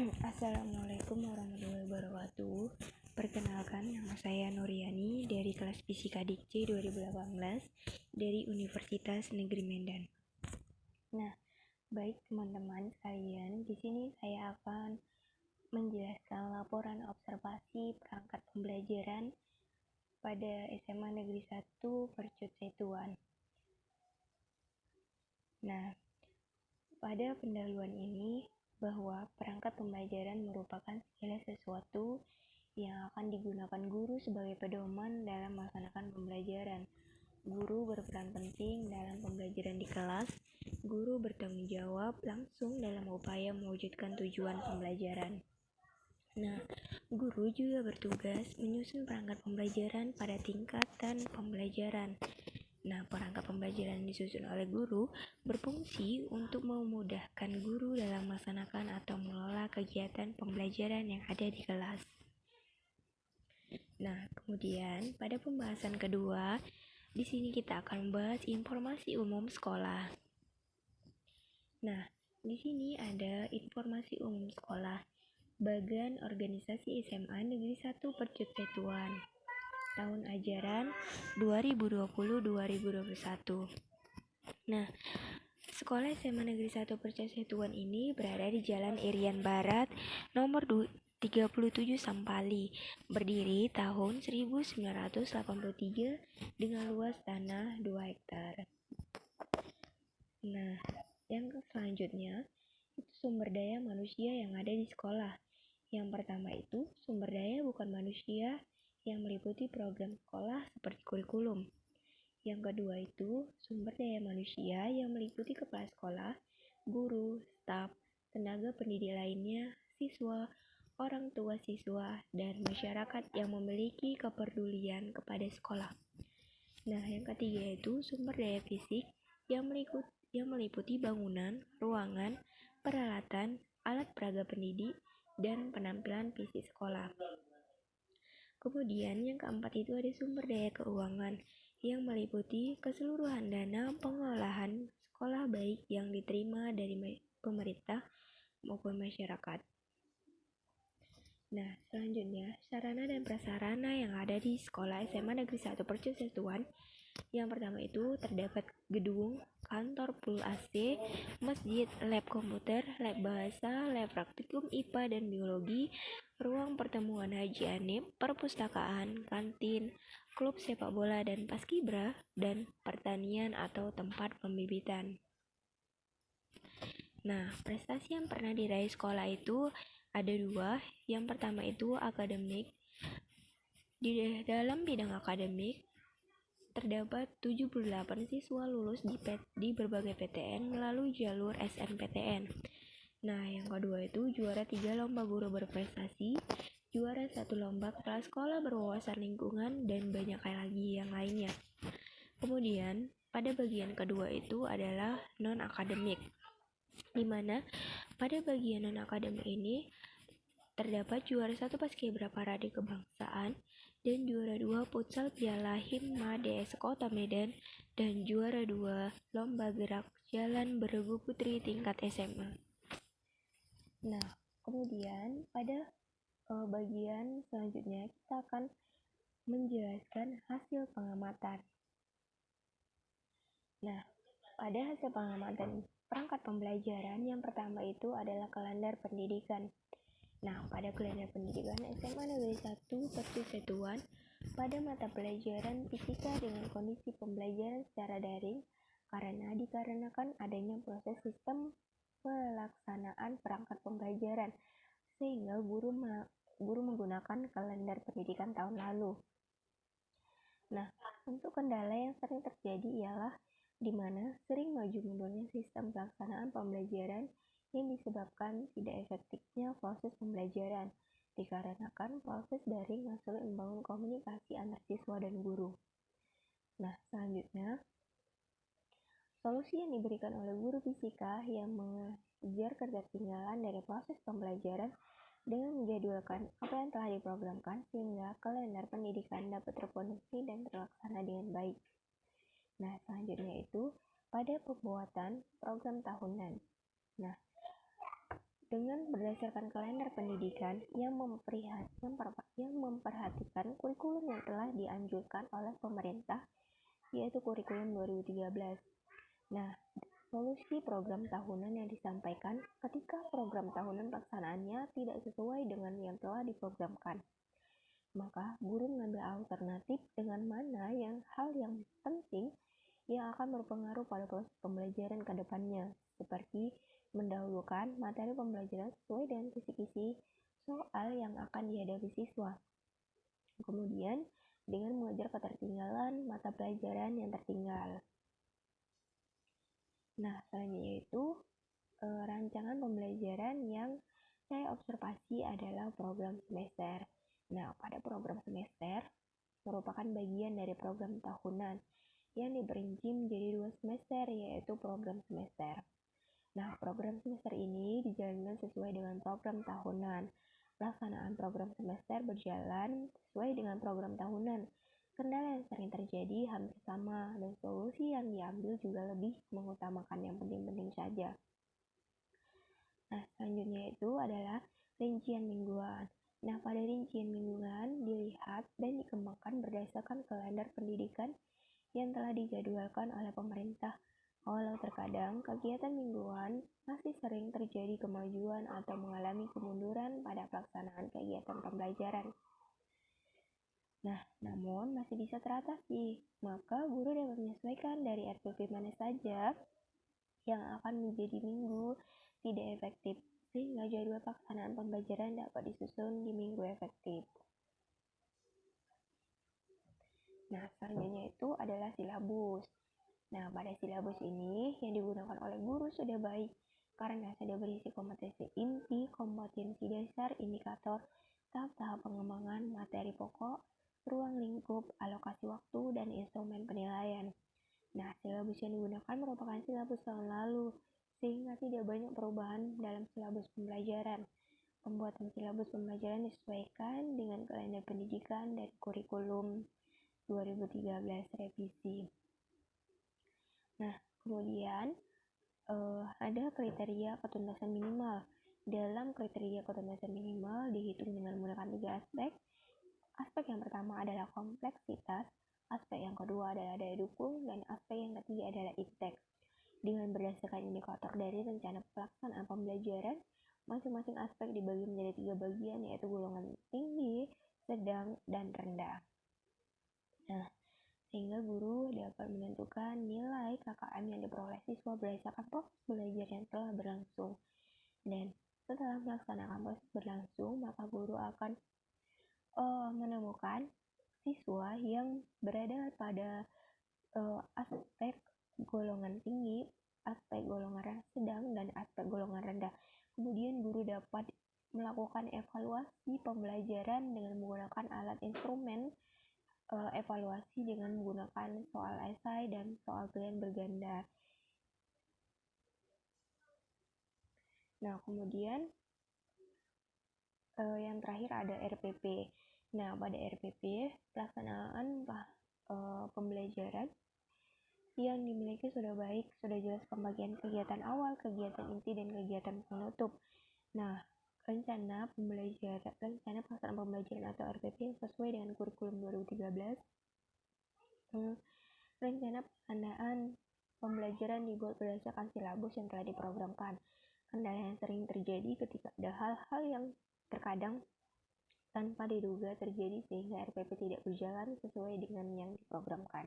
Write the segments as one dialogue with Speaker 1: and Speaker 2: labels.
Speaker 1: Assalamualaikum warahmatullahi wabarakatuh. Perkenalkan, nama saya Nuriani dari kelas Fisika Dikci 2018 dari Universitas Negeri Medan. Nah, baik teman-teman sekalian, di sini saya akan menjelaskan laporan observasi perangkat pembelajaran pada SMA Negeri 1 Percut Setuan. Nah, pada pendahuluan ini bahwa perangkat pembelajaran merupakan segala sesuatu yang akan digunakan guru sebagai pedoman dalam melaksanakan pembelajaran. Guru berperan penting dalam pembelajaran di kelas. Guru bertanggung jawab langsung dalam upaya mewujudkan tujuan pembelajaran. Nah, guru juga bertugas menyusun perangkat pembelajaran pada tingkatan pembelajaran. Nah, perangkat pembelajaran yang disusun oleh guru berfungsi untuk memudahkan guru dalam melaksanakan atau mengelola kegiatan pembelajaran yang ada di kelas. Nah, kemudian pada pembahasan kedua, di sini kita akan membahas informasi umum sekolah. Nah, di sini ada informasi umum sekolah, bagan organisasi SMA Negeri 1 Percut Setuan. Tahun ajaran 2020-2021. Nah, sekolah SMA Negeri 1 Percut Setuan ini berada di Jalan Irian Barat, nomor 37 Sampali, berdiri tahun 1983 dengan luas tanah 2 hektar. Nah, yang selanjutnya itu sumber daya manusia yang ada di sekolah. Yang pertama itu sumber daya bukan manusia yang meliputi program sekolah seperti kurikulum. Yang kedua itu sumber daya manusia yang meliputi kepala sekolah, guru, staf, tenaga pendidik lainnya, siswa, orang tua siswa, dan masyarakat yang memiliki kepedulian kepada sekolah. Nah, yang ketiga itu sumber daya fisik yang meliputi bangunan, ruangan, peralatan, alat peraga pendidik, dan penampilan fisik sekolah. Kemudian yang keempat itu ada sumber daya keuangan yang meliputi keseluruhan dana pengolahan sekolah baik yang diterima dari pemerintah maupun masyarakat. Nah, selanjutnya sarana dan prasarana yang ada di sekolah SMA Negeri 1 Percut Setuan. Yang pertama itu terdapat gedung, kantor pool AC, masjid, lab komputer, lab bahasa, lab praktikum IPA dan biologi, ruang pertemuan Haji Anip, perpustakaan, kantin, klub sepak bola dan paskibra, dan pertanian atau tempat pembibitan. Nah, prestasi yang pernah diraih sekolah itu ada 2. Yang pertama itu akademik. Di dalam bidang akademik terdapat 78 siswa lulus di berbagai PTN melalui jalur SNPTN. Nah, yang kedua itu juara 3 lomba guru berprestasi, juara 1 lomba kepala sekolah berwawasan lingkungan, dan banyak lagi yang lainnya. Kemudian, pada bagian kedua itu adalah non-akademik, di mana pada bagian non-akademik ini terdapat juara 1 paskibra parade kebangsaan, dan juara 2 futsal Piala Himma DS Kota Medan, dan juara 2 lomba gerak jalan beregu putri tingkat SMA. Nah, kemudian pada bagian selanjutnya kita akan menjelaskan hasil pengamatan. Nah, pada hasil pengamatan perangkat pembelajaran yang pertama itu adalah kalender pendidikan. Nah, pada kalender pendidikan SMA Negeri 1 Percut Setuan, pada mata pelajaran fisika dengan kondisi pembelajaran secara daring dikarenakan adanya proses sistem pelaksanaan perangkat pembelajaran, sehingga guru menggunakan kalender pendidikan tahun lalu. Nah, untuk kendala yang sering terjadi ialah di mana sering maju mundurnya sistem pelaksanaan pembelajaran yang disebabkan tidak efektifnya proses pembelajaran, dikarenakan proses daring yang sulit membangun komunikasi antar siswa dan guru. Nah, selanjutnya, solusi yang diberikan oleh guru fisika yang mengejar ketertinggalan dari proses pembelajaran dengan menjadwalkan apa yang telah diprogramkan sehingga kalender pendidikan dapat terpenuhi dan terlaksana dengan baik. Nah, selanjutnya itu pada pembuatan program tahunan. Nah, dengan berdasarkan kalender pendidikan yang memperhatikan kurikulum yang telah dianjurkan oleh pemerintah, yaitu kurikulum 2013. Nah, solusi program tahunan yang disampaikan ketika program tahunan pelaksanaannya tidak sesuai dengan yang telah diprogramkan. Maka, guru mengambil alternatif dengan mana hal yang penting yang akan berpengaruh pada proses pembelajaran ke depannya, seperti mendahulukan materi pembelajaran sesuai dengan kisi-kisi soal yang akan dihadapi siswa. Kemudian, dengan mengejar ketertinggalan mata pelajaran yang tertinggal. Nah, selanjutnya itu rancangan pembelajaran yang saya observasi adalah program semester. Nah, pada program semester merupakan bagian dari program tahunan yang diperinci menjadi 2 semester, yaitu program semester. Nah, program semester ini dijalankan sesuai dengan program tahunan. Pelaksanaan program semester berjalan sesuai dengan program tahunan. Kendala yang sering terjadi hampir sama, dan solusi yang diambil juga lebih mengutamakan yang penting-penting saja. Nah, selanjutnya itu adalah rincian mingguan. Nah, pada rincian mingguan dilihat dan dikembangkan berdasarkan kalender pendidikan yang telah dijadwalkan oleh pemerintah. Walau terkadang kegiatan mingguan masih sering terjadi kemajuan atau mengalami kemunduran pada pelaksanaan kegiatan pembelajaran. Nah, namun masih bisa teratasi, maka guru dapat menyesuaikan dari RPP mana saja yang akan menjadi minggu tidak efektif, sehingga jadwal pelaksanaan pembelajaran dapat disusun di minggu efektif. Nah, selanjutnya itu adalah silabus. Nah, pada silabus ini yang digunakan oleh guru sudah baik, karena sudah berisi kompetensi inti, kompetensi dasar, indikator, tahap-tahap pengembangan, materi pokok, ruang lingkup, alokasi waktu, dan instrumen penilaian. Nah, silabus yang digunakan merupakan silabus tahun lalu, sehingga tidak banyak perubahan dalam silabus pembelajaran. Pembuatan silabus pembelajaran disesuaikan dengan kalender pendidikan dari kurikulum 2013 revisi. Nah, kemudian ada kriteria ketuntasan minimal. Dalam kriteria ketuntasan minimal dihitung dengan menggunakan 3 aspek. Aspek yang pertama adalah kompleksitas, aspek yang kedua adalah daya dukung, dan aspek yang ketiga adalah iptek. Dengan berdasarkan indikator dari rencana pelaksanaan pembelajaran, masing-masing aspek dibagi menjadi 3 bagian, yaitu golongan tinggi, sedang, dan rendah. Nah, sehingga guru dapat menentukan nilai KKM yang diperoleh siswa berdasarkan proses belajar yang telah berlangsung. Dan setelah melaksanakan proses berlangsung, maka guru akan menemukan siswa yang berada pada aspek golongan tinggi, aspek golongan sedang, dan aspek golongan rendah. Kemudian guru dapat melakukan evaluasi pembelajaran dengan menggunakan alat instrumen evaluasi dengan menggunakan soal esai dan soal pilihan berganda. Nah, kemudian yang terakhir ada RPP. Nah, pada RPP, pelaksanaan pembelajaran yang dimiliki sudah baik, sudah jelas pembagian kegiatan awal, kegiatan inti, dan kegiatan penutup. Nah, rencana pelaksanaan pembelajaran atau RPP sesuai dengan kurikulum 2013. Rencana pelaksanaan pembelajaran dibuat berdasarkan silabus yang telah diprogramkan. Kendala yang sering terjadi ketika ada hal-hal yang terkadang tanpa diduga terjadi sehingga RPP tidak berjalan sesuai dengan yang diprogramkan.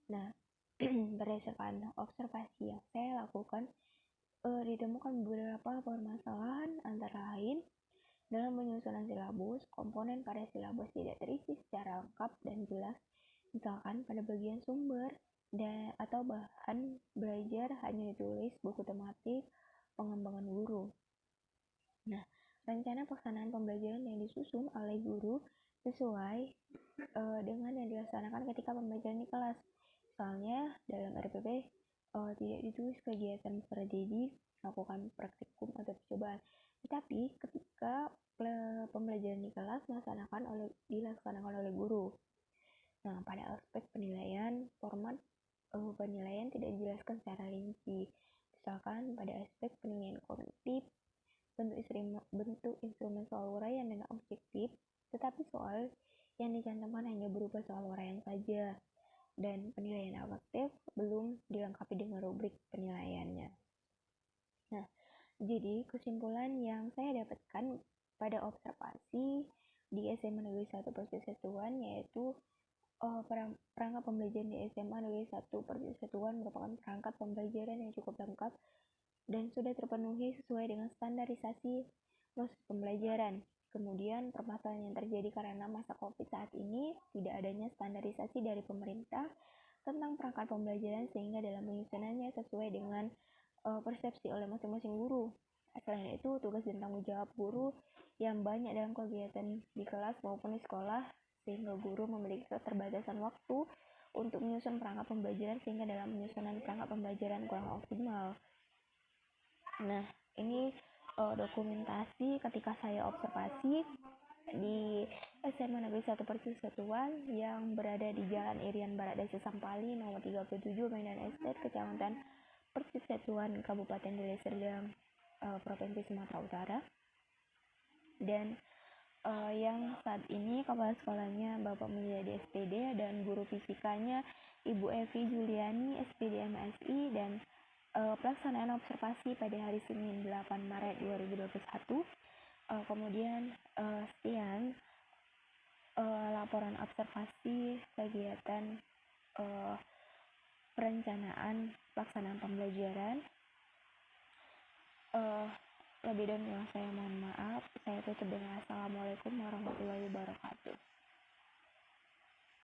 Speaker 1: Nah, berdasarkan observasi yang saya lakukan, ditemukan beberapa permasalahan, antara lain dalam penyusunan silabus, komponen pada silabus tidak terisi secara lengkap dan jelas, misalkan pada bagian sumber atau bahan belajar hanya ditulis buku tematik pengembangan guru. Nah, rencana pelaksanaan pembelajaran yang disusun oleh guru sesuai dengan yang dilaksanakan ketika pembelajaran di kelas. Misalnya dalam RPP tidak ditulis kegiatan strategi, lakukan praktikum atau percobaan. Tetapi ketika pembelajaran di kelas dilaksanakan oleh guru. Nah, pada aspek penilaian, format penilaian tidak dijelaskan secara rinci. misalkan pada aspek penilaian kognitif, bentuk instrumen soal uraian dan objektif, tetapi soal yang dicantumkan hanya berupa soal uraian saja, dan penilaian afektif belum dilengkapi dengan rubrik penilaiannya. Nah, jadi kesimpulan yang saya dapatkan pada observasi di SMA Negeri 1 Persisatuan yaitu perangkat pembelajaran di SMA Negeri 1 Persisatuan merupakan perangkat pembelajaran yang cukup lengkap dan sudah terpenuhi sesuai dengan standarisasi proses pembelajaran. Kemudian permasalahan yang terjadi karena masa COVID saat ini tidak adanya standarisasi dari pemerintah tentang perangkat pembelajaran sehingga dalam penyusunannya sesuai dengan persepsi oleh masing-masing guru. Selain itu, tugas dan tanggung jawab guru yang banyak dalam kegiatan di kelas maupun di sekolah sehingga guru memiliki keterbatasan waktu untuk menyusun perangkat pembelajaran sehingga dalam penyusunan perangkat pembelajaran kurang optimal. Nah, ini dokumentasi ketika saya observasi di SMA Negeri 1 Persisatuan yang berada di Jalan Irian Barat Desa Sampali nomor 37 Medan Estate, Kecamatan Persisatuan, Kabupaten Deli Serdang, Provinsi Sumatera Utara. Dan yang saat ini kepala sekolahnya Bapak Mulyadi SPD dan guru fisikanya Ibu Evi Juliani SPD MSI, dan pelaksanaan observasi pada hari Senin 8 Maret 2021. Kemudian sekian laporan observasi kegiatan perencanaan pelaksanaan pembelajaran. Lebih dan kurang saya mohon maaf. Saya tutup dengan assalamualaikum warahmatullahi wabarakatuh.